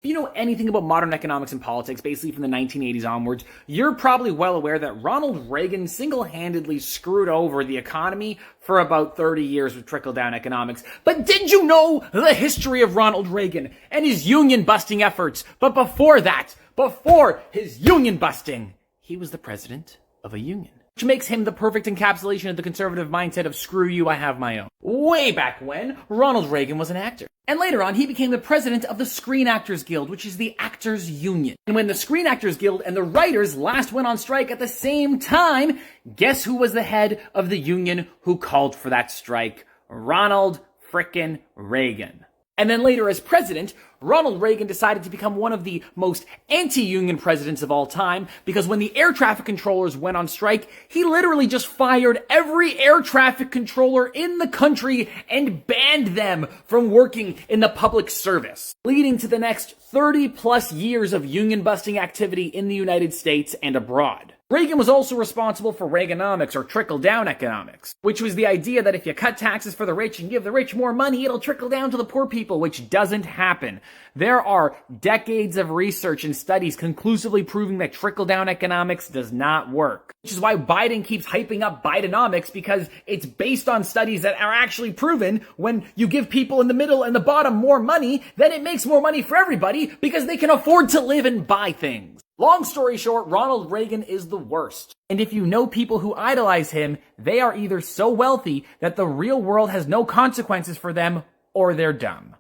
If you know anything about modern economics and politics, basically from the 1980s onwards, you're probably well aware that Ronald Reagan single-handedly screwed over the economy for about 30 years with trickle-down economics. But did you know the history of Ronald Reagan and his union-busting efforts? But before that, before his union-busting, he was the president of a union, which makes him the perfect encapsulation of the conservative mindset of screw you, I have my own. Way back when, Ronald Reagan was an actor. And later on, he became the president of the Screen Actors Guild, which is the actors' union. And when the Screen Actors Guild and the writers last went on strike at the same time, guess who was the head of the union who called for that strike? Ronald frickin' Reagan. And then later as president, Ronald Reagan decided to become one of the most anti-union presidents of all time, because when the air traffic controllers went on strike, he literally just fired every air traffic controller in the country and banned them from working in the public service, leading to the next 30 plus years of union-busting activity in the United States and abroad. Reagan was also responsible for Reaganomics, or trickle-down economics, which was the idea that if you cut taxes for the rich and give the rich more money, it'll trickle down to the poor people, which doesn't happen. There are decades of research and studies conclusively proving that trickle-down economics does not work. Which is why Biden keeps hyping up Bidenomics, because it's based on studies that are actually proven when you give people in the middle and the bottom more money, then it makes more money for everybody because they can afford to live and buy things. Long story short, Ronald Reagan is the worst. And if you know people who idolize him, they are either so wealthy that the real world has no consequences for them, or they're dumb.